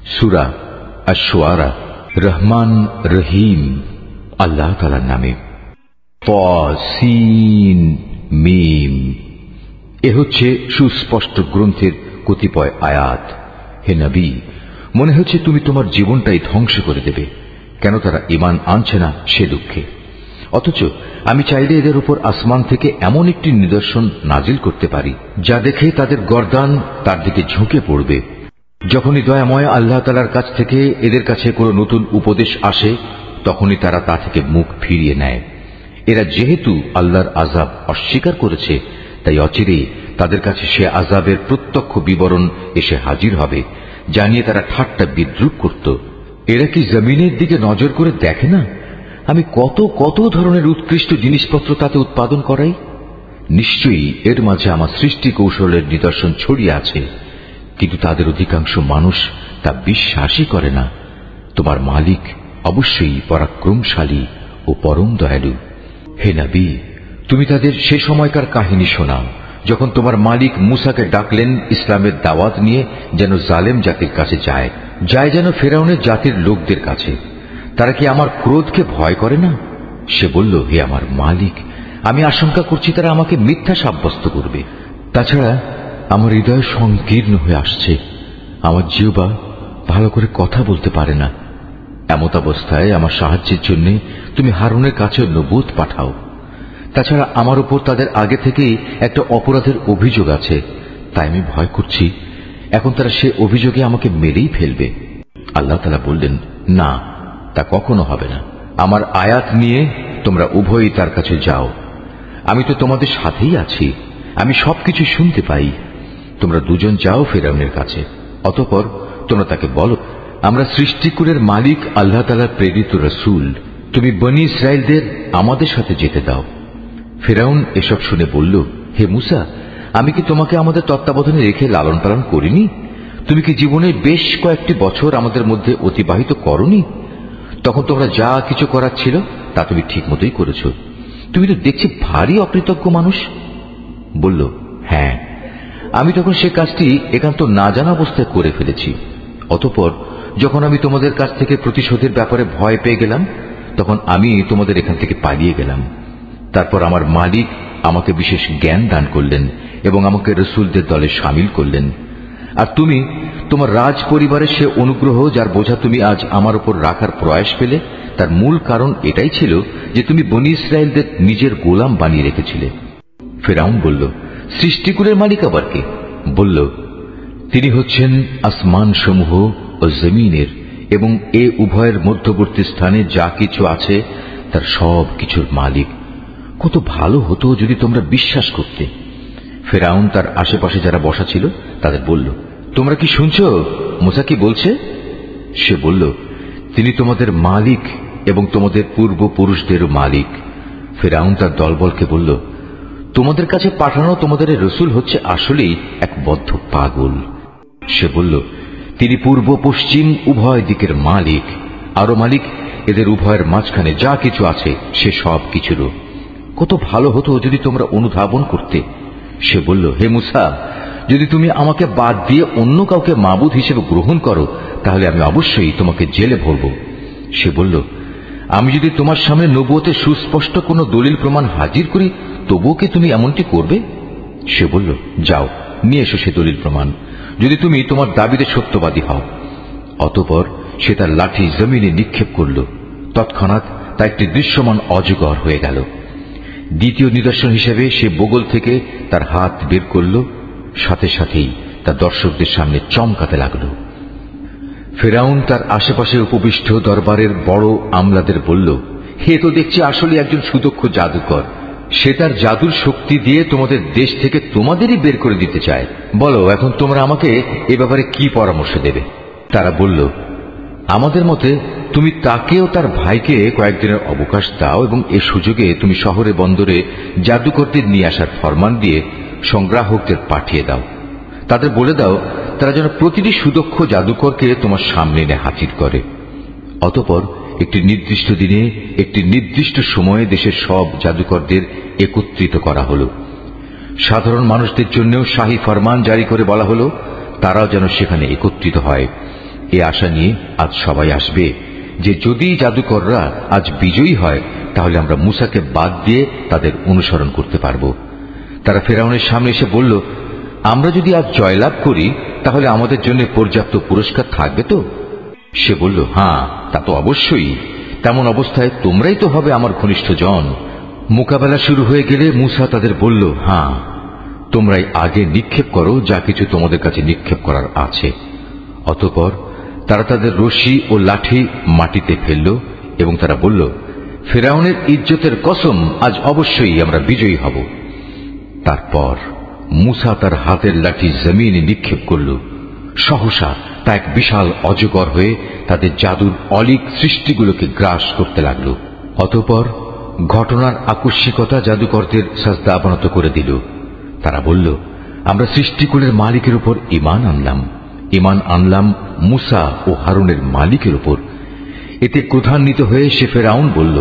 সূরা আশ-শুআরা। রহমান রহিম আল্লাহ তাআলার নামে। তাসিন মিম। এ হচ্ছে সুস্পষ্ট গ্রন্থের কতিপয় আয়াত। হে নবী, মনে হচ্ছে তুমি তোমার জীবনটাই ধ্বংস করে দেবে, কেন তারা ঈমান আনছে না সে দুঃখে। অথচ আমি চাইলে এদের উপর আসমান থেকে এমন একটি নিদর্শন নাজিল করতে পারি যা দেখে তাদের গর্দান তার দিকে ঝুঁকে পড়বে। যখনই দয়াময় আল্লাহ তাআলার কাছ থেকে এদের কাছে কোনো নতুন উপদেশ আসে, তখনই তারা তা থেকে মুখ ফিরিয়ে নেয়। এরা যেহেতু আল্লাহর আযাব অস্বীকার করেছে, তাই অচিরেই তাদের কাছে সে আযাবের প্রত্যক্ষ বিবরণ এসে হাজির হবে, জানিয়ে তারা ঠাট্টা বিদ্রুপ করত। এরা কি জমিনের দিকে নজর করে দেখে না আমি কত কত ধরনের উৎকৃষ্ট জিনিসপত্র তাতে উৎপাদন করাই? নিশ্চয়ই এর মাঝে আমার সৃষ্টি কৌশলের নিদর্শন ছড়িয়ে আছে, কিন্তু তাদের অধিকাংশ মানুষ তা বিশ্বাসই করে না। তোমার মালিক অবশ্যই পরাক্রমশালী ও পরম দয়ালু। হে নবী, তুমি তাদের সে সময়কার কাহিনী শোনাও যখন তোমার মালিক মূসাকে ডাকলেন ইসলামের দাওয়াত নিয়ে, যেন জালেম জাতির কাছে যায় যেন ফেরাউনের জাতির লোকদের কাছে। তারা কি আমার ক্রোধকে ভয় করে না? সে বলল, হে আমার মালিক, আমি আশঙ্কা করছি তারা আমাকে মিথ্যা সাব্যস্ত করবে। তাছাড়া আমার হৃদয় সংকীর্ণ হয়ে আসছে, আমার জিহ্বা ভালো করে কথা বলতে পারে না। এমত অবস্থায় আমার সাহায্যের জন্য তুমি হারুনের কাছে নবুয়ত পাঠাও। তাছাড়া আমার উপর তাদের আগে থেকেই একটা অপরাধের অভিযোগ আছে, তাই আমি ভয় করছি এখন তারা সে অভিযোগে আমাকে মেরেই ফেলবে। আল্লাহ তাআলা বললেন, না, তা কখনো হবে না। আমার আয়াত নিয়ে তোমরা উভয়ই তার কাছে যাও, আমি তো তোমাদের সাথেই আছি, আমি সবকিছু শুনতে পাই। তোমরা দুজন যাও ফেরাউনের কাছে, অতঃপর তোমরা তাকে বলো, আমরা সৃষ্টিকুলের মালিক আল্লাহ তাআলার প্রেরিত রাসূল, তুমি বনী ইসরাইলদের আমাদের সাথে যেতে দাও। ফেরাউন এসব শুনে বলল, হে মূসা, আমি কি তোমাকে আমাদের তত্ত্বাবধানে রেখে লালন পালন করিনি? তুমি কি জীবনের বেশ কয়েকটি বছর আমাদের মধ্যে অতিবাহিত করনি? তখন তোমরা যা কিছু করার ছিল তা তুমি ঠিক মতোই করেছ। তুমি তো দেখছি ভারী অকৃতজ্ঞ মানুষ। বলল, হ্যাঁ, আমি তখন সে কাজটি একান্ত না জানা অবস্থায় করে ফেলেছি। অতঃপর যখন আমি তোমাদের কাছ থেকে প্রতিশোধের ব্যাপারে ভয় পেয়ে গেলাম, তখন আমি তোমাদের এখান থেকে পালিয়ে গেলাম। তারপর আমার মালিক আমাকে বিশেষ জ্ঞান দান করলেন এবং আমাকে রাসূলদের দলে শামিল করলেন। আর তুমি তোমার রাজ পরিবারের সে অনুগ্রহ যার বোঝা তুমি আজ আমার উপর রাখার প্রয়াস পেলে, তার মূল কারণ এটাই ছিল যে তুমি বনী ইসরাইলদের নিজের গোলাম বানিয়ে রেখেছিলে। ফেরাউন বলল, সৃষ্টিকুলের মালিক আবার কে? বলল, তিনি হচ্ছেন আসমান সমূহ ও জমিনের এবং এ উভয়ের মধ্যবর্তী স্থানে যা কিছু আছে তার সব কিছুর মালিক। কত ভালো হতো যদি তোমরা বিশ্বাস করতে। ফেরাউন তার আশেপাশে যারা বসা ছিল তাদের বলল, তোমরা কি শুনছো মূসা কি বলছে? সে বলল, তিনি তোমাদের মালিক এবং তোমাদের পূর্বপুরুষদেরও মালিক। ফেরাউন তার দলবলকে বলল, তোমাদের কাছে পাঠানো তোমাদের রসুল হচ্ছে আসলেই এক বদ্ধ পাগল। সে বলল, তিনি পূর্ব পশ্চিম উভয় দিকের মালিক, আরো মালিক এদের উভয়ের মাঝখানে যা কিছু আছে সে সব কিছুরও। কত ভালো হতো যদি তোমরা অনুধাবন করতে। সে বলল, হে মূসা, যদি তুমি আমাকে বাদ দিয়ে অন্য কাউকে মাবুদ হিসেবে গ্রহণ করো, তাহলে আমি অবশ্যই তোমাকে জেলে ভরব। সে বলল, আমি যদি তোমার সামনে নবুয়তের সুস্পষ্ট কোনো দলিল প্রমাণ হাজির করি, তবুও কি তুমি এমনটি করবে? সে বলল, যাও নিয়ে এসো সে দলিল প্রমাণ, যদি তুমি তোমার দাবিতে সত্যবাদী হও। অতঃপর সে তার লাঠি জমিনে নিক্ষেপ করল, তৎক্ষণাৎ তা একটি দৃশ্যমান অজগর হয়ে গেল। দ্বিতীয় নিদর্শন হিসেবে সে বগল থেকে তার হাত বের করল, সাথে সাথেই তা দর্শকদের সামনে চমকাতে লাগল। ফেরাউন তার আশেপাশে উপবিষ্ট দরবারের বড় আমলাদের বলল, হে তো দেখছি আসলে একজন সুদক্ষ জাদুকর। সে তার জাদুর শক্তি দিয়ে তোমাদের দেশ থেকে তোমাদেরই বের করে দিতে চায়। বলো, এখন তোমরা আমাকে এ ব্যাপারে কি পরামর্শ দেবে? তারা বলল, আমাদের মতে তুমি তাকেও তার ভাইকে কয়েকদিনের অবকাশ দাও এবং এ সুযোগে তুমি শহরে বন্দরে জাদুকরদের নিয়ে আসার ফরমান দিয়ে সংগ্রাহকদের পাঠিয়ে দাও। তাদের বলে দাও তারা যেন প্রতিটি সুদক্ষ জাদুকরকে তোমার সামনে এনে হাজির করে। অতঃপর একটি নির্দিষ্ট দিনে একটি নির্দিষ্ট সময়ে দেশের সব জাদুকরদের একত্রিত করা হল। সাধারণ মানুষদের জন্যও শাহী ফরমান জারি করে বলা হল তারাও যেন সেখানে একত্রিত হয়। এ আশা নিয়ে আজ সবাই আসবে যে যদি জাদুকররা আজ বিজয়ী হয় তাহলে আমরা মুসাকে বাদ দিয়ে তাদের অনুসরণ করতে পারব। তারা ফেরাউনের সামনে এসে বলল, আমরা যদি আজ জয়লাভ করি তাহলে আমাদের জন্য পর্যাপ্ত পুরস্কার থাকবে তো? সে বলল, হ্যাঁ, তা তো অবশ্যই। তেমন অবস্থায় তোমরাই তো হবে আমার ঘনিষ্ঠ জন। মোকাবেলা শুরু হয়ে গেলে মুসা তাদের বলল, হ্যাঁ, তোমরাই আগে নিক্ষেপ করো যা কিছু তোমাদের কাছে নিক্ষেপ করার আছে। অতঃপর তারা তাদের রশি ও লাঠি মাটিতে ফেলল এবং তারা বলল, ফেরাউনের ইজ্জতের কসম, আজ অবশ্যই আমরা বিজয়ী হব। তারপর মুসা তার হাতের লাঠি জমিনে নিক্ষেপ করল। সহসা তা এক বিশাল অজগর হয়ে তাদের জাদুর অলীক সৃষ্টিগুলোকে গ্রাস করতে লাগল। অতঃপর ঘটনার আকস্মিকতা জাদুকরদের সাজদা অবনত করে দিল। তারা বলল, আমরা সৃষ্টিকুলের মালিকের উপর ঈমান আনলাম মুসা ও হারুনের মালিকের উপর। এতে ক্রোধান্বিত হয়ে সে ফেরাউন বলল,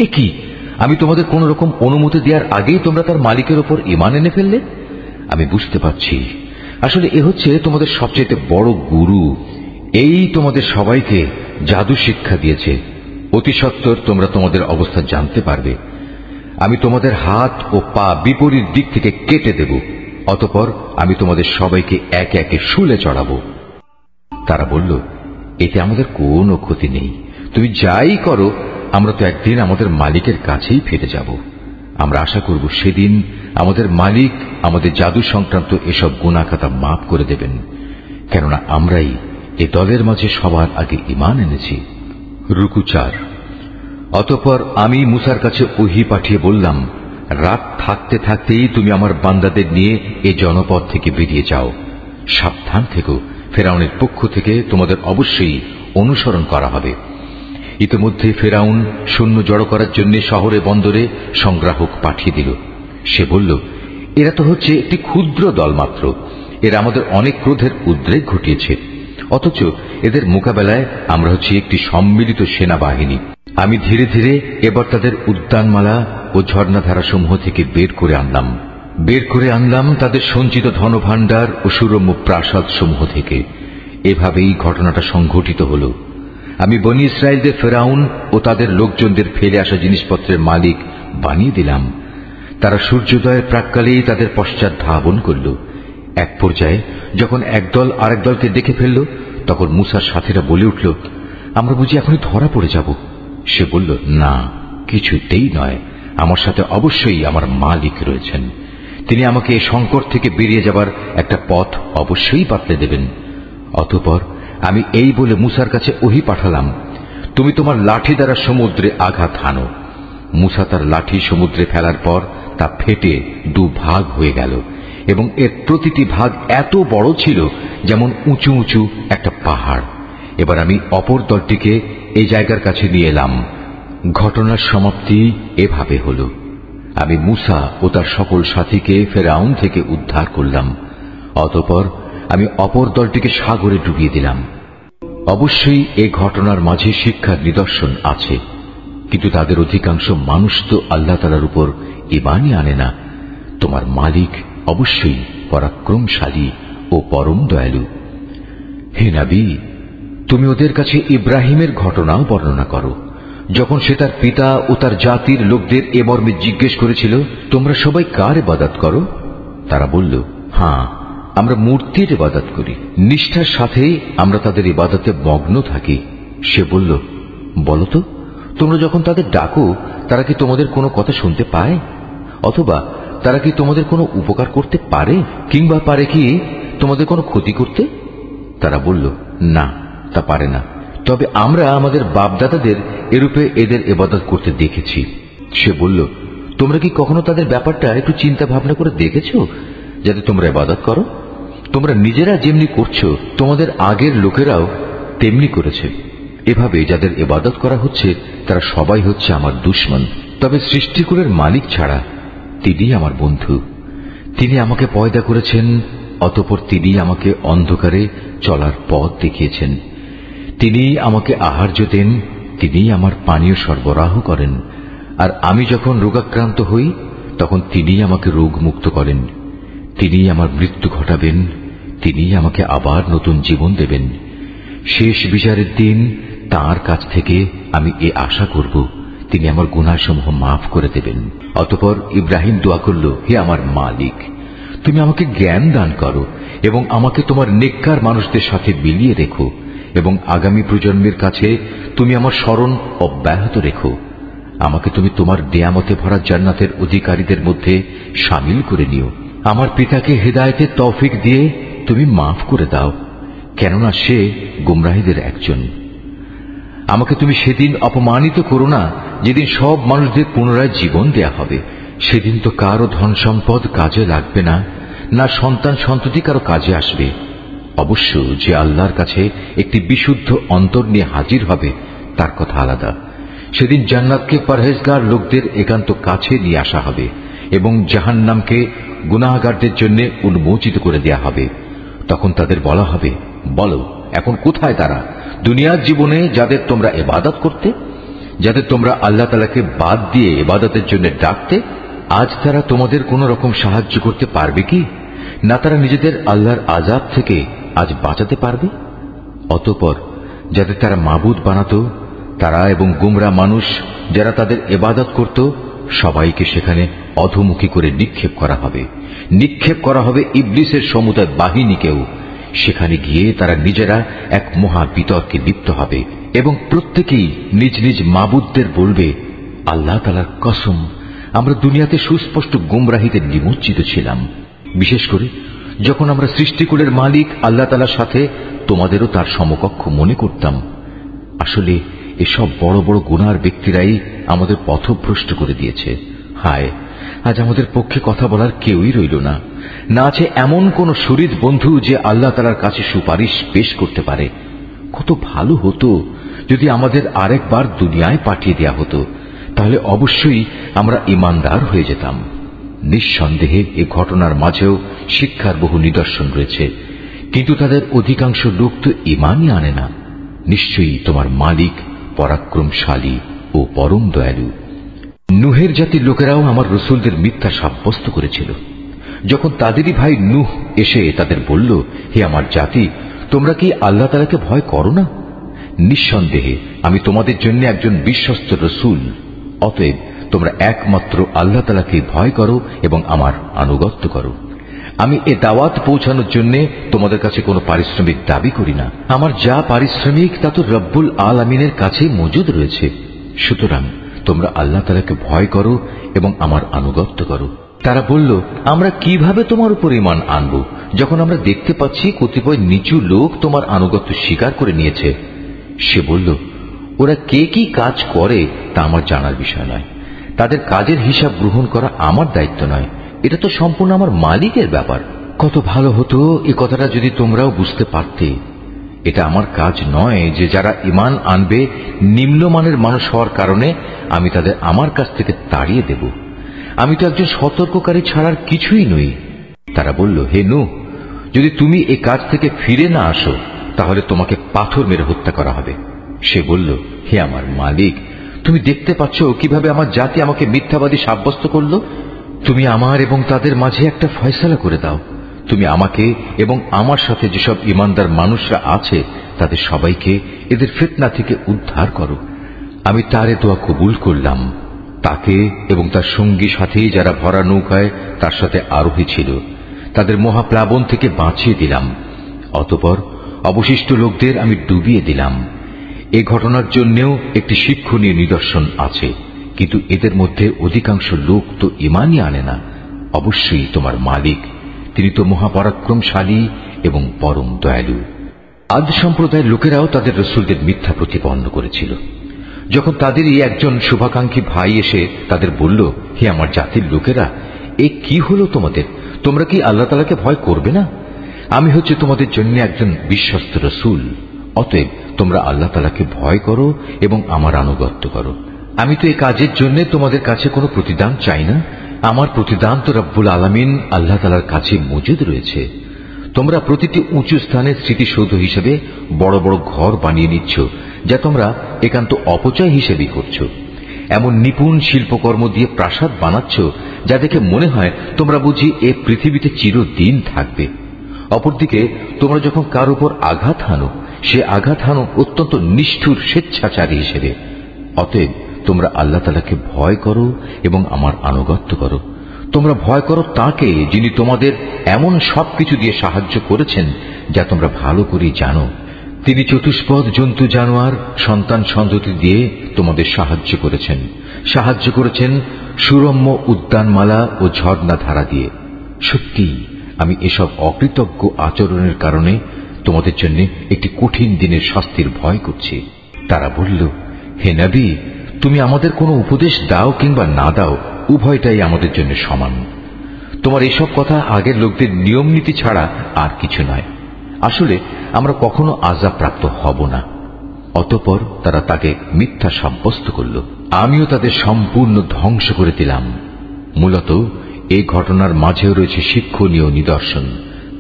এ কি, আমি তোমাদের কোন রকম অনুমতি দেওয়ার আগেই তোমরা তার মালিকের উপর ঈমান এনে ফেললে? আমি বুঝতে পারছি, আসলে এ হচ্ছে তোমাদের সবচেয়ে বড় গুরু। এই তোমাদের সবাইকে জাদু শিক্ষা দিয়েছে। অতি সত্বর তোমরা তোমাদের অবস্থা জানতে পারবে। আমি তোমাদের হাত ও পা বিপরীত দিক থেকে কেটে দেব। অতঃপর আমি তোমাদের সবাইকে একে একে শুলে চড়াবো। তারা বলল, এতে আমাদের কোনো ক্ষতি নেই। তুমি যাই করো, আমরা তো একদিন আমাদের মালিকের কাছেই ফিরে যাব। আমরা আশা করব সেদিন আমাদের মালিক আমাদের জাদু সংক্রান্ত এসব গুনাহখাতা মাফ করে দেবেন, কেননা আমরাই এ দলের মাঝে সবার আগে ঈমান এনেছি। রুকু 4। অতঃপর আমি মুসার কাছে ওহী পাঠিয়ে বললাম, রাত থাকতে থাকতেই তুমি আমার বান্দাদের নিয়ে এ জনপদ থেকে বেরিয়ে যাও। সাবধান থেকো, ফেরাউনের পক্ষ থেকে তোমাদের অবশ্যই অনুসরণ করা হবে। ইতিমধ্যে ফেরাউন সৈন্য জড়ো করার জন্য শহরে বন্দরে সংগ্রাহক পাঠিয়ে দিল। সে বলল, এরা তো হচ্ছে একটি ক্ষুদ্র দল মাত্র। এরা আমাদের অনেক ক্রোধের উদ্রেক ঘটিয়েছে, অথচ এদের মোকাবেলায় আমরা হচ্ছে একটি সম্মিলিত সেনাবাহিনী। আমি ধীরে ধীরে এবার তাদের উদ্যানমালা ও ঝর্ণাধারাসমূহ থেকে বের করে আনলাম তাদের সঞ্চিত ধনভাণ্ডার ও সুরম্য প্রাসাদ সমূহ থেকে। এভাবেই ঘটনাটা সংঘটিত হল। আমি বনী ইসরায়েলদের ফেরাউন ও তাদের লোকজনদের ফেলে আসা জিনিসপত্রের মালিক বানিয়ে দিলাম। তারা সূর্যোদয়ের প্রাক্কালেই তাদের পশ্চাৎ ধাবন করল। এক পর্যায়ে যখন একদল আরেক দলকে দেখে ফেলল, তখন মুসার সাথীরা বলে উঠল, আমরা বুঝি এখনই ধরা পড়ে যাব। সে বলল, না, কিছুতেই নয়। আমার সাথে অবশ্যই আমার মালিক রয়েছেন। তিনি আমাকে এই সংকট থেকে বেরিয়ে যাবার একটা পথ অবশ্যই পাতলে দেবেন। অতঃপর আমি এই বলে মুসার কাছে ওহী পাঠালাম, তুমি তোমার লাঠি দ্বারা সমুদ্রে আঘাত হানো। মুসা তার লাঠি সমুদ্রে ফেলার পর তা ফেটে 2 ভাগ হয়ে গেল এবং এর প্রতিটি ভাগ এত বড় ছিল যেমন উঁচু উঁচু একটা পাহাড়। এবার আমি অপর দলটিকে এই জায়গার কাছে নিয়ে এলাম। ঘটনার সমাপ্তি এভাবে হল। আমি মুসা ও তার সকল সাথীকে ফেরাউন থেকে উদ্ধার করলাম। অতঃপর আমি অপর দলটিকে সাগরে ডুবিয়ে দিলাম। অবশ্যই এ ঘটনার মাঝে শিক্ষার নিদর্শন আছে, কিন্তু তাদের অধিকাংশ মানুষ তো আল্লাহ তাআলার উপর ঈমানই আনে না। তোমার মালিক অবশ্যই পরাক্রমশালী ও পরম দয়ালু। হে নবী, তুমি ওদের কাছে ইব্রাহিমের ঘটনাও বর্ণনা করো, যখন সে তার পিতা ও তার জাতির লোকদের এ মর্মে জিজ্ঞেস করেছিল, তোমরা সবাই কার ইবাদত করো? তারা বলল, হ্যাঁ, আমরা মূর্তির ইবাদত করি। নিষ্ঠার সাথে আমরা তাদের ইবাদতে মগ্ন থাকি। সে বলল, বলো তো, তোমরা যখন তাদের ডাকো তারা কি তোমাদের কোনো কথা শুনতে পায়? অথবা তারা কি তোমাদের কোনো উপকার করতে পারে, কিংবা পারে কি তোমাদের কোনো ক্ষতি করতে? তারা বলল, না, তা পারে না। তবে আমরা আমাদের বাপদাদাদের এরূপে এদের ইবাদত করতে দেখেছি। সে বলল, তোমরা কি কখনো তাদের ব্যাপারটা একটু চিন্তা ভাবনা করে দেখেছো যাতে তোমরা ইবাদত করো? তোমরা নিজেরা যেমনি করছো তোমাদের আগের লোকেরাও তেমনি করেছে। এভাবে যাদের ইবাদত করা হচ্ছে তারা সবাই হচ্ছে আমার দুশমন। তবে সৃষ্টিকুলের মালিক ছাড়া তিনি আমার বন্ধু। তিনি আমাকে পয়দা করেছেন, অতঃপর তিনি আমাকে অন্ধকারে চলার পথ দেখিয়েছেন। তিনি আমাকে আহার্য দেন, তিনি আমার পানীয় সরবরাহ করেন। আর আমি যখন রোগাক্রান্ত হই তখন তিনি আমাকে রোগ মুক্ত করেন। তিনি আমার মৃত্যু ঘটাবেন, তিনি আমাকে আবার নতুন জীবন দেবেন। শেষ বিচারের দিন তাঁর কাছ থেকে আমি এ আশা করব তিনি আমার গুনাহসমূহ মাফ করে দেবেন। অতঃপর ইব্রাহিম দোয়া করল, হে আমার মালিক, তুমি আমাকে জ্ঞান দান করো এবং আমাকে তোমার নেককার মানুষদের সাথে মিলিয়ে রেখো এবং আগামী প্রজন্মের কাছে তুমি আমার স্মরণ অব্যাহত রেখো। আমাকে তুমি তোমার নেয়ামতে ভরা জান্নাতের অধিকারীদের মধ্যে শামিল করে নিও। আমার পিতাকে হেদায়েতের তৌফিক দিয়ে তুমি মাফ করে দাও, কেননা সে গুমরাহীদের একজন। আমাকে তুমি সেদিন অপমানিত করো না যেদিন সব মানুষদের পুনরায় জীবন দেয়া হবে। সেদিন তো কারো ধন সম্পদ কাজে লাগবে না, না সন্তান সন্ততি কারো কাজে আসবে। অবশ্য যে আল্লাহর কাছে একটি বিশুদ্ধ অন্তর নিয়ে হাজির হবে তার কথা আলাদা। সেদিন জান্নাতকে পরহেজগার লোকদের একান্ত কাছে নিয়ে আসা হবে এবং জাহান্নামকে গুনাহগারদের জন্য উন্মোচিত করে দেয়া হবে। তখন তাদের বলা হবে, বলো এখন কোথায় তারা দুনিয়ার জীবনে যাদের তোমরা ইবাদত করতে, যাদের তোমরা আল্লাহ তাআলাকে বাদ দিয়ে ইবাদতের জন্য ডাকতে? আজ তারা তোমাদের কোন রকম সাহায্য করতে পারবে কি? না তারা নিজেদের আল্লাহর আযাব থেকে আজ বাঁচাতে পারবে? অতঃপর যাদের তারা মাবুদ বানাতো তারা এবং গুমরা মানুষ যারা তাদের ইবাদত করত, সবাইকে সেখানে অধোমুখী করে নিক্ষেপ করা হবে ইবলিসের সমুদায় বাহিনীকেও। সেখানে গিয়ে তারা নিজেরা এক মহা বিতর্কে লিপ্ত হবে এবং প্রত্যেকেই নিজ নিজ মাবুদদের বলবে, আল্লাহ তাআলার কসম, আমরা দুনিয়াতে সুস্পষ্ট গুমরাহিতে নিমজ্জিত ছিলাম। বিশেষ করে যখন আমরা সৃষ্টিকুলের মালিক আল্লাহ তাআলার সাথে তোমাদেরও তার সমকক্ষ মনে করতাম। আসলে এসব বড় বড় গুনার ব্যক্তিরাই আমাদের পথভ্রষ্ট করে দিয়েছে। হায়, আজ আমাদের পক্ষে কথা বলার কেউই রইল না, না আছে এমন কোন শরীর বন্ধু যে আল্লাহ তাআলার কাছে সুপারিশ পেশ করতে পারে। কত ভালো হতো যদি আমাদের আরেকবার দুনিয়ায় পাঠিয়ে দেয়া হতো, তাহলে অবশ্যই আমরা ঈমানদার হয়ে যেতাম। নিঃসন্দেহে এ ঘটনার মাঝেও শিক্ষার বহু নিদর্শন রয়েছে, কিন্তু তাদের অধিকাংশ লোক তো ঈমানই আনে না। নিশ্চয়ই তোমার মালিক পরাক্রমশালী ও পরম দয়ালু। নূহের জাতির লোকেরাও আমার রসুলদের মিথ্যা সাব্যস্ত করেছিল। যখন তাদেরই ভাই নূহ এসে তাদের বলল, হে আমার জাতি, তোমরা কি আল্লাহ তাআলাকে ভয় করো না? নিঃসন্দেহে আমি তোমাদের জন্য একজন বিশ্বস্ত রসুল। অতএব তোমরা একমাত্র আল্লাহ তাআলাকে ভয় করো এবং আমার আনুগত্য করো। আমি এ দাওয়াত পৌঁছানোর জন্য তোমাদের কাছে কোনো পারিশ্রমিক দাবি করি না। আমার যা পারিশ্রমিক তা তো রব্বুল আলামিনের কাছে মজুদ রয়েছে। সুতরাং তোমরা আল্লাহ তাআলাকে ভয় করো এবং আমার আনুগত্য করো। তারা বলল, আমরা কিভাবে তোমার উপর ঈমান আনব যখন আমরা দেখতে পাচ্ছি কতিপয় নিচু লোক তোমার আনুগত্য স্বীকার করে নিয়েছে। সে বলল, ওরা কে কি কাজ করে তা আমার জানার বিষয় নয়। তাদের কাজের হিসাব গ্রহণ করা আমার দায়িত্ব নয়, এটা তো সম্পূর্ণ আমার মালিকের ব্যাপার। কত ভালো হতো এ কথাটা যদি তোমরাও বুঝতে পারতে। এটা আমার কাজ নয় যে যারা ঈমান আনবে নিম্নমানের মানুষ হওয়ার কারণে আমি তাদের আমার কাছ থেকে তাড়িয়ে দেব। আমি তো একজন সতর্ককারী ছাড়ার কিছুই নই। তারা বলল, হে নূহ, যদি তুমি এ কাজ থেকে ফিরে না আসো তাহলে তোমাকে পাথর মেরে হত্যা করা হবে। সে বলল, হে আমার মালিক, তুমি দেখতে পাচ্ছ কিভাবে আমার জাতি আমাকে মিথ্যাবাদী সাব্যস্ত করল। তুমি আমার এবং তাদের মাঝে একটা ফয়সালা করে দাও। তুমি আমাকে এবং আমার সাথে যেসব ঈমানদার মানুষরা আছে তাদের সবাইকে এদের ফিতনা থেকে উদ্ধার করো। আমি তার এ দোয়া কবুল করলাম। তাকে এবং তার সঙ্গী সাথী যারা ভরা নৌকায় তার সাথে আরোহী ছিল তাদের মহাপ্লাবন থেকে বাঁচিয়ে দিলাম। অতঃপর অবশিষ্ট লোকদের আমি ডুবিয়ে দিলাম। এ ঘটনার জন্যেও একটি শিক্ষণীয় নিদর্শন আছে, কিন্তু এদের মধ্যে অধিকাংশ লোক তো ঈমানই আনে না। অবশ্যই তোমার মালিক, তিনি তো মহাপরাক্রমশালী এবং পরম দয়ালু। আদ সম্প্রদায়ের লোকেরাও তাদের রসুলদের মিথ্যা প্রতিপন্ন করেছিল। যখন তাদেরই একজন শুভাকাঙ্ক্ষী ভাই এসে তাদের বলল, হে আমার জাতির লোকেরা, এ কি হলো তোমাদের? তোমরা কি আল্লাহ তাআলাকে ভয় করবে না? আমি হচ্ছে তোমাদের জন্য একজন বিশ্বস্ত রসুল। অতএব তোমরা আল্লাহ তাআলাকে ভয় করো এবং আমার আনুগত্য করো। আমি তো এই কাজের জন্য তোমাদের কাছে কোনো প্রতিদান চাই না। আমার প্রতিদান তো রব্বুল আলামিন আল্লাহ তাআলার কাছে মজুদ রয়েছে। তোমরা প্রতিটি উঁচু স্থানে স্মৃতিসৌধ হিসেবে বড় বড় ঘর বানিয়ে নিচ্ছ, যা তোমরা একান্ত অপচয় হিসেবেই করছো। এমন নিপুণ শিল্পকর্ম দিয়ে প্রাসাদ বানাচ্ছ যা দেখে মনে হয় তোমরা বুঝি এ পৃথিবীতে চিরদিন থাকবে। অপরদিকে তোমরা যখন কার উপর আঘাত হানো, সে আঘাত হানো অত্যন্ত নিষ্ঠুর স্বেচ্ছাচারী হিসেবে। অতএব তোমরা আল্লাহ তাআলাকে ভয় করো এবং আমার আনুগত্য করো। তোমরা ভয় করো তাকে, যিনি তোমাদের এমন সবকিছু দিয়ে সাহায্য করেছেন যা তোমরা ভালো করে জানো। তিনি চতুষ্পদ জন্তু জানোয়ার সন্তান সন্ততি দিয়ে তোমাদের সাহায্য করেছেন সুরম্য উদ্যানমালা ও ঝর্ণা ধারা দিয়ে। সত্যি আমি এসব অকৃতজ্ঞ আচরণের কারণে তোমাদের জন্য একটি কঠিন দিনের শাস্তির ভয় করছি। তারা বলল, হে নবী, তুমি আমাদের কোনো উপদেশ দাও কিংবা না দাও, উভয়টাই আমাদের জন্য সমান। তোমার এসব কথা আগের লোকদের নিয়ম নীতি ছাড়া আর কিছু নয়। আসলে আমরা কখনো আযাব প্রাপ্ত হব না। অতঃপর তারা তাকে মিথ্যা সাব্যস্ত করল। আমিও তাদের সম্পূর্ণ ধ্বংস করে দিলাম। মূলত এই ঘটনার মাঝেও রয়েছে শিক্ষণীয় নিদর্শন।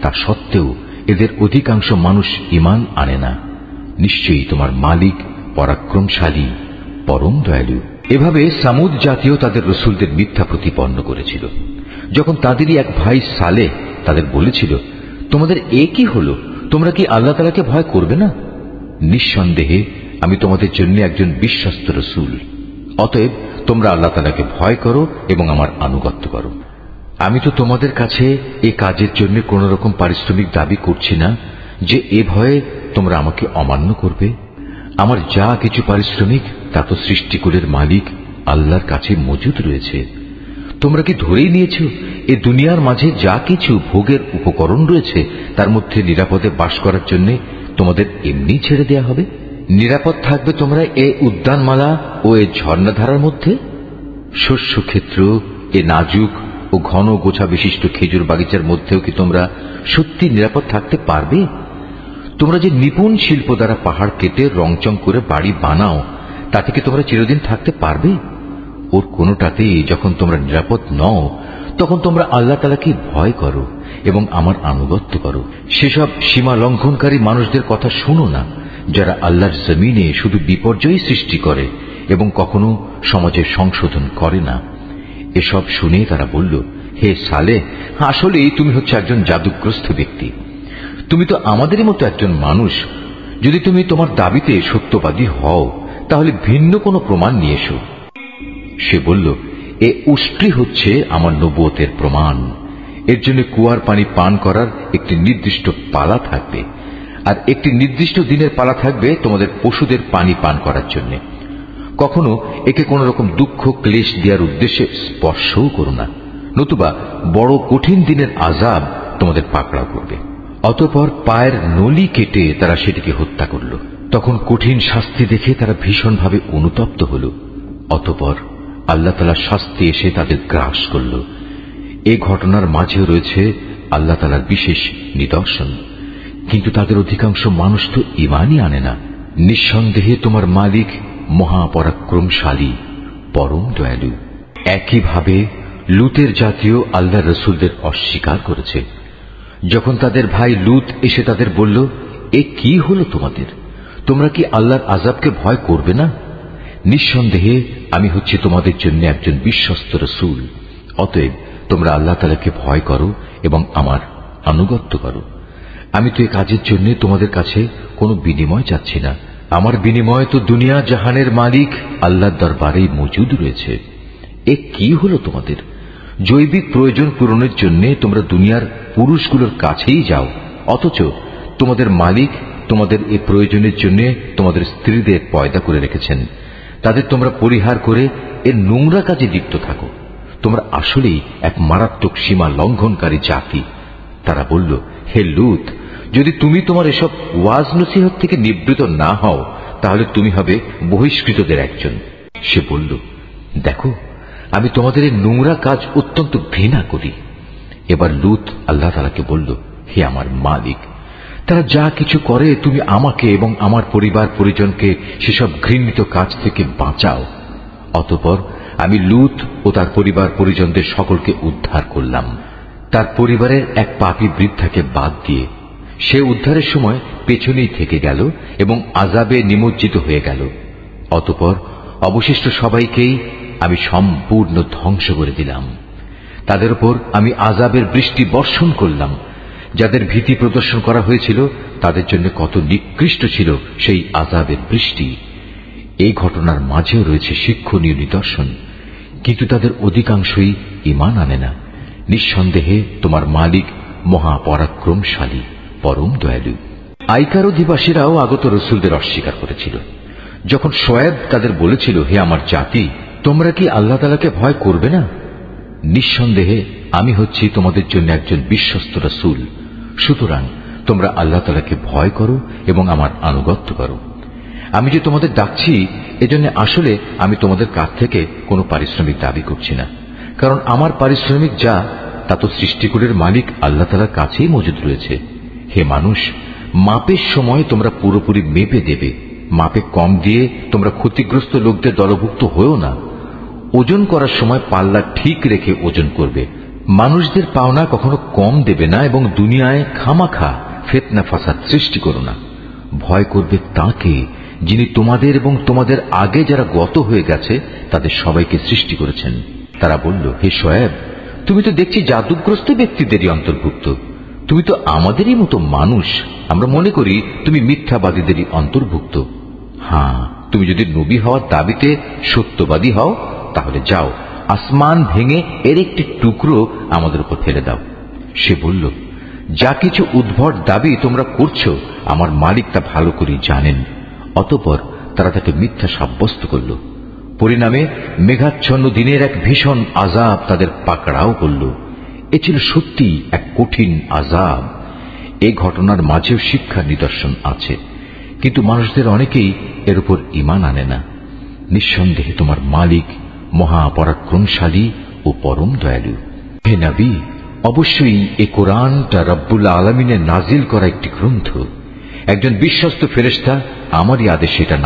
তা সত্ত্বেও এদের অধিকাংশ মানুষ ঈমান আনে না। নিশ্চয়ই তোমার মালিক পরাক্রমশালী, পরম দয়ালু। এভাবে সামুদ জাতীয় তাদের রসুলদের মিথ্যা প্রতিপন্ন করেছিল। যখন তাদেরই এক ভাই সালেহ তাদের বলেছিল, তোমাদের এ কি হলো? তোমরা কি আল্লাহ তাআলাকে ভয় করবে না? নিঃসন্দেহে আমি তোমাদের জন্য একজন বিশ্বস্ত রসুল। অতএব তোমরা আল্লাহ তাআলাকে ভয় করো এবং আমার আনুগত্য করো। আমি তো তোমাদের কাছে এই কাজের জন্য কোন রকম পারিশ্রমিক দাবি করছি না যে এ ভয়ে তোমরা আমাকে অমান্য করবে। আমার যা কিছু পারিশ্রমিক তা তো সৃষ্টিকুলের মালিক আল্লাহর কাছে মজুদ রয়েছে। তোমরা কি ধরেই নিয়েছ এ দুনিয়ার মাঝে যা কিছু ভোগের উপকরণ রয়েছে তার মধ্যে নিরাপদে বাস করার জন্য তোমাদের এমনি ছেড়ে দেয়া হবে? নিরাপদ থাকবে তোমরা এ উদ্যানমালা ও এ ঝর্ণাধারার মধ্যে? শস্য ক্ষেত্র, এ নাজুক ও ঘন গোছা বিশিষ্ট খেজুর বাগিচার মধ্যেও কি তোমরা সত্যি নিরাপদ থাকতে পারবে? তোমরা যে নিপুণ শিল্প দ্বারা পাহাড় কেটে রংচং করে বাড়ি বানাও, তা থেকে তোমরা চিরদিন থাকতে পারবে? ওর কোনোটাতেই যখন তোমরা নিরাপদ নও, তখন তোমরা আল্লাহ তাআলাকে ভয় করো এবং আমার আনুগত্য করো। সেসব সীমা লঙ্ঘনকারী মানুষদের কথা শোনো না, যারা আল্লাহর জমিনে শুধু বিপর্যয় সৃষ্টি করে এবং কখনো সমাজের সংশোধন করে না। এসব শুনে তারা বলল, হে সালেহ, আসলেই তুমি হচ্ছে একজন জাদুগ্রস্ত ব্যক্তি। তুমি তো আমাদেরই মতো একজন মানুষ। যদি তুমি তোমার দাবিতে সত্যবাদী হও, তাহলে ভিন্ন কোনো প্রমাণ নিয়ে এসো। সে বলল, এ উষ্ট্রি হচ্ছে আমার নবুয়তের প্রমাণ। এর জন্য কুয়ার পানি পান করার একটি নির্দিষ্ট পালা থাকবে, আর একটি নির্দিষ্ট দিনের পালা থাকবে তোমাদের পশুদের পানি পান করার জন্য। কখনো একে কোন রকম দুঃখ ক্লেশ দেওয়ার উদ্দেশ্যে স্পর্শও করো না, নতুবা বড় কঠিন দিনের আযাব তোমাদের পাকড়াও করবে। অতঃপর পায়ের নলি কেটে তারা সেটিকে হত্যা করল। তখন কঠিন শাস্তি দেখে তারা ভীষণভাবে অনুতপ্ত হল। অতঃপর আল্লাহ তাআলার শাস্তি এসে তাদের গ্রাস করল। এই ঘটনার মাঝেও রয়েছে আল্লাহ তাআলার বিশেষ নিদর্শন, কিন্তু তাদের অধিকাংশ মানুষ তো ঈমানই আনে না। নিঃসন্দেহে তোমার মালিক মহাপরাক্রমশালী, পরম দয়ালু। একইভাবে লুতের জাতীয় আল্লাহর রসুলদের অস্বীকার করেছে। যখন তাদের ভাই লুত এসে তাদের বলল, এ কি হলো তোমাদের? তোমরা কি আল্লাহর আযাবকে ভয় করবে না? নিঃসন্দেহে আমি হচ্ছি তোমাদের জন্য একজন বিশ্বস্ত রসুল। অতএব তোমরা আল্লাহ তাআলাকে ভয় করো এবং আমার আনুগত্য করো। আমি তো এ কাজের জন্য তোমাদের কাছে কোনো বিনিময় চাচ্ছি না। আমার বিনিময় তো দুনিয়া জাহানের মালিক আল্লাহর দরবারেই মজুদ রয়েছে। এ কি হলো তোমাদের? জৈবিক প্রয়োজন পূরণের জন্য তোমরা দুনিয়ার পুরুষগুলোর কাছেই যাও, অথচ তোমাদের মালিক তোমাদের এই প্রয়োজনের জন্য তোমাদের স্ত্রীদের পয়দা করে রেখেছেন। তাদের তোমরা পরিহার করে এর নোংরা কাজে লিপ্ত থাকো। তোমরা আসলেই এক মারাত্মক সীমা লঙ্ঘনকারী জাতি। তারা বলল, হে লূত, যদি তুমি তোমার এসব ওয়াজ নসিহত থেকে নিবৃত না হও, তাহলে তুমি হবে বহিষ্কৃতদের একজন। সে বলল, দেখো, আমি তোমাদের এই নোংরা কাজ অত্যন্ত ঘৃণা করি। এবার লূত আল্লাহ তাআলাকে বলল, হে আমার মালিক, তারা যা কিছু করে তুমি আমাকে এবং আমার পরিবার পরিজনকে সেসব ঘৃণিত কাজ থেকে বাঁচাও। অতঃপর আমি লূত ও তার পরিবার পরিজনদের সকলকে উদ্ধার করলাম, তার পরিবারের এক পাপী বৃদ্ধাকে বাদ দিয়ে। সে উদ্ধারের সময় পেছনেই থেকে গেল এবং আযাবে নিমজ্জিত হয়ে গেল। অতঃপর অবশিষ্ট সবাইকেই আমি সম্পূর্ণ ধ্বংস করে দিলাম। তাদের উপর আমি আযাবের বৃষ্টি বর্ষণ করলাম, যাদের ভীতি প্রদর্শন করা হয়েছিল তাদের জন্য কত নিকৃষ্ট ছিল সেই আযাবের বৃষ্টি। এই ঘটনার মাঝেও রয়েছে শিক্ষণীয় নিদর্শন, কিন্তু তাদের অধিকাংশই ঈমান আনে না। নিঃসন্দেহে তোমার মালিক মহাপরাক্রমশালী, পরম দয়ালু। আইকার অধিবাসীরাও আগত রসুলদের অস্বীকার করেছিল। যখন শোয়েব তাদের বলেছিল, হে আমার জাতি, তোমরা কি আল্লাহ তাআলাকে ভয় করবে না? নিঃসন্দেহে আমি হচ্ছি তোমাদের জন্য একজন বিশ্বস্ত রসুল, সুতরাং তোমরা আল্লাহ তাআলাকে ভয় করো এবং আমার আনুগত্য করো। আমি যে তোমাদের ডাকছি এজন্য আসলে আমি তোমাদের কাছ থেকে কোনো পারিশ্রমিক দাবি করছি না, কারণ আমার পারিশ্রমিক যা তা তো সৃষ্টিকুলের মালিক আল্লাহ তাআলার কাছেই মজুদ রয়েছে। হে মানুষ, মাপের সময় তোমরা পুরোপুরি মেপে দেবে, মাপে কম দিয়ে তোমরা ক্ষতিগ্রস্ত লোকদের দলভুক্ত হয়েও না। ওজন করার সময় পাল্লা ঠিক রেখে ওজন করবে। মানুষদের পাওনা কখনো কম দেবে না এবং দুনিয়ায় খামাখা ফিতনা ফাসাদ সৃষ্টি করো না। ভয় করবে তাকে যিনি তোমাদের এবং তোমাদের আগে যারা গত হয়ে গেছে তাদের সবাইকে সৃষ্টি করেছেন। তারা বলল, হে শোয়েব, তুমি তো দেখছি জাদুগ্রস্ত ব্যক্তিদেরই অন্তর্ভুক্ত। তুমি তো আমাদেরই মতো মানুষ। আমরা মনে করি তুমি মিথ্যাবাদীদেরই অন্তর্ভুক্ত। হ্যাঁ, তুমি যদি নবী হওয়ার দাবিতে সত্যবাদী হও তাহলে যাও, আসমান ভেঙে এর একটি টুকরো আমাদের উপর ফেলে দাও। সে বলল, যা কিছু উদ্ভট দাবি তোমরা করছো আমার মালিক তা ভালো করে জানেন। অতঃপর তারা তাকে মিথ্যা সাব্যস্ত করল। পরিণামে মেঘাচ্ছন্ন দিনের এক ভীষণ আযাব তাদের পাকড়াও করল। এ ছিল সত্যি এক কঠিন আযাব। এই ঘটনার মাঝেও শিক্ষার নিদর্শন আছে, কিন্তু মানুষদের অনেকেই এর উপর ঈমান আনে না। নিঃসন্দেহে তোমার মালিক মহাপরাক্রমশালী ও পরম দয়ালু। হে নবী, অবশ্যই এ কোরআনটা রব্বুল আলামিনের নাজিল করা একটি গ্রন্থ। একজন বিশ্বস্ত ফেরেশতা আমারই আদেশে এটা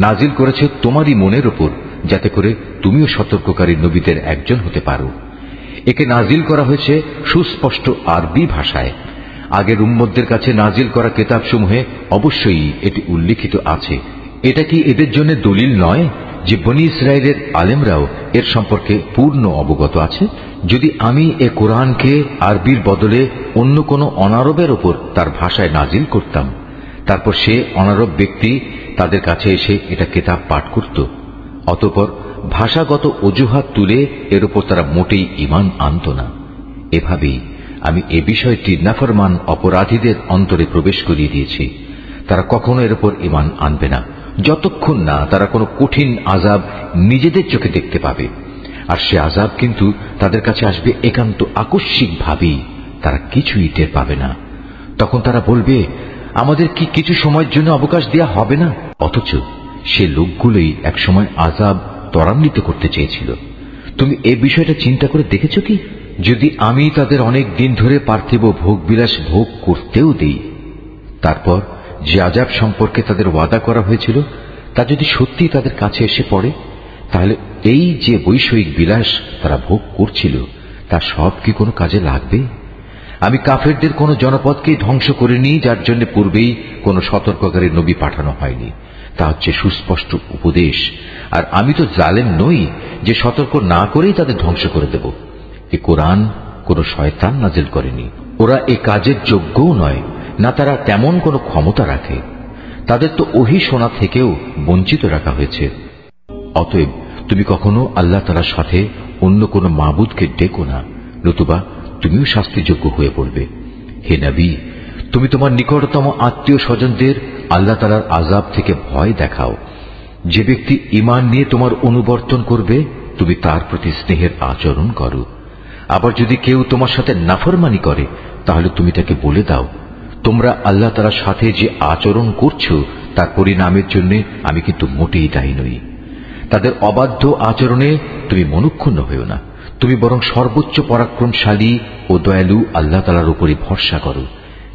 নাজিল করেছে তোমারই মনের উপর, যাতে করে তুমিও সতর্ককারী নবীদের একজন হতে পারো। একে নাজিল করা হয়েছে সুস্পষ্ট আরবি ভাষায়। আগের উম্মতদের কাছে নাজিল করা কিতাবসমূহে অবশ্যই এটি উল্লিখিত আছে। এটা কি এদের জন্য দলিল নয় যে বনী ইসরায়েলের আলেমরাও এর সম্পর্কে পূর্ণ অবগত আছে? যদি আমি এ কোরআনকে আরবির বদলে অন্য কোনো অনারবের ওপর তার ভাষায় নাজিল করতাম, তারপর সে অনারব ব্যক্তি তাদের কাছে এসে এটা কিতাব পাঠ করত, অতঃপর ভাষাগত অজুহাত তুলে এর উপর তারা মোটেই ঈমান আনত না। এভাবেই আমি এ বিষয়টি নাফরমান অপরাধীদের অন্তরে প্রবেশ করিয়ে দিয়েছি। তারা কখনো এর উপর ঈমান আনবে না যতক্ষণ না তারা কোনো কঠিন আযাব নিজেদের চোখে দেখতে পাবে। আর সে আযাব কিন্তু তাদের কাছে আসবে একান্ত আকস্মিকভাবেই, তারা কিছুই টের পাবে না। তখন তারা বলবে, আমাদের কি কিছু সময়ের জন্য অবকাশ দেয়া হবে না? অথচ সে লোকগুলোই একসময় আযাব ত্বরান্বিত করতে চেয়েছিল। তুমি এ বিষয়টা চিন্তা করে দেখেছ কি? যদি আমি তাদের অনেক দিন ধরে পার্থিব ভোগবিলাস ভোগ করতেও দেই, তারপর যে আযাব সম্পর্কে তাদের ওয়াদা করা হয়েছিল তা যদি সত্যি তাদের কাছে এসে পড়ে, তাহলে এই যে বৈষয়িক বিলাস তারা ভোগ করছিল তা সব কি কোনো কাজে লাগবে? আমি কাফেরদের কোন জনপদকেই ধ্বংস করিনি যার জন্য পূর্বেই কোন সতর্ককারী নবী পাঠানো হয়নি। তা হচ্ছে সুস্পষ্ট উপদেশ। আর আমি তো জালেম নই যে সতর্ক না করেই তাদের ধ্বংস করে দেব। এ কোরআন কোন শয়তান নাজিল করেনি। ওরা এ কাজের যোগ্যও নয়, না তারা তেমন কোনো ক্ষমতা রাখে। তাদের তো ওহী শোনা থেকেও বঞ্চিত রাখা হয়েছে। অতএব তুমি কখনো আল্লাহ তাআলার সাথে অন্য কোনো মাবুদকে ডেকো না, নতুবা তুমিও শাস্তিযোগ্য হয়ে পড়বে। হে নবী, তুমি তোমার নিকটতম আত্মীয় স্বজনদের আল্লাহ তাআলার আযাব থেকে ভয় দেখাও। যে ব্যক্তি ঈমান নিয়ে তোমার অনুবর্তন করবে তুমি তার প্রতি স্নেহের আচরণ করো। আবার যদি কেউ তোমার সাথে নাফরমানি করে তাহলে তুমি তাকে বলে দাও, তোমরা আল্লাহ তাআলার সাথে যে আচরণ করছো তার পরিণামের জন্য আমি কিন্তু মোটেই দায়ী নই। তাদের অবাধ্য আচরণে তুমি মনক্ষুণ্ণ হইও না, তুমি বরং সর্বোচ্চ পরাক্রমশালী ও দয়ালু আল্লাহ তাআলার উপরই ভরসা করো,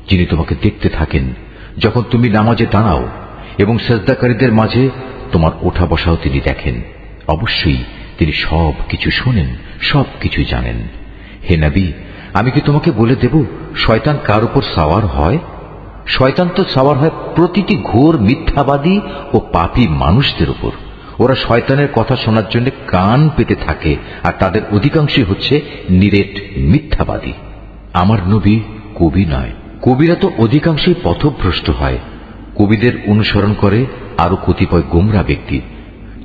যিনি তোমাকে দেখতে থাকেন যখন তুমি নামাজে দাঁড়াও এবং সিজদাকারীদের মাঝে তোমার ওঠা বসাও তিনি দেখেন। অবশ্যই তিনি সব কিছু শোনেন, সব কিছু জানেন। হে নবী, আমি কি তোমাকে বলে দেব শয়তান কার উপর সাওয়ার হয়? শয়তান তো সাওয়ার হয় প্রতিটি ঘোর মিথ্যাবাদী ও পাপী মানুষদের উপর। ওরা শয়তানের কথা শোনার জন্য কান পেতে থাকে, আর তাদের অধিকাংশই হচ্ছে নিরেট মিথ্যাবাদী। আমার নবী কবি নয়। কবিরা তো অধিকাংশই পথভ্রষ্ট হয়। কবিদের অনুসরণ করে আরো কতিপয় গোমরা ব্যক্তি।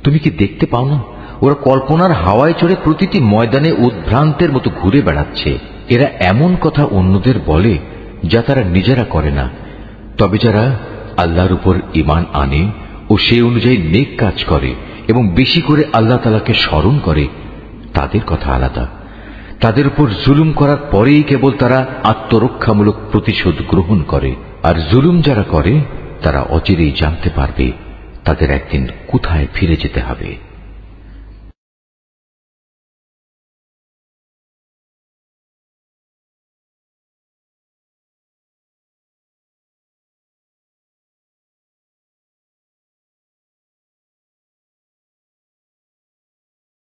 তুমি কি দেখতে পাও না, ওরা কল্পনার হাওয়ায় চড়ে প্রতিটি ময়দানে উদ্ভ্রান্তের মতো ঘুরে বেড়াচ্ছে। এরা এমন কথা অন্যদের বলে যা তারা নিজেরা করে না। তবে যারা আল্লাহর উপর ঈমান আনে ও সেই অনুযায়ী নেক কাজ করে এবং বেশি করে আল্লাহ তাআলাকে স্মরণ করে, তাদের কথা আলাদা। তাদের উপর জুলুম করার পরেই কেবল তারা আত্মরক্ষামূলক প্রতিশোধ গ্রহণ করে। আর জুলুম যারা করে তারা অচিরেই জানতে পারবে তাদের একদিন কোথায় ফিরে যেতে হবে।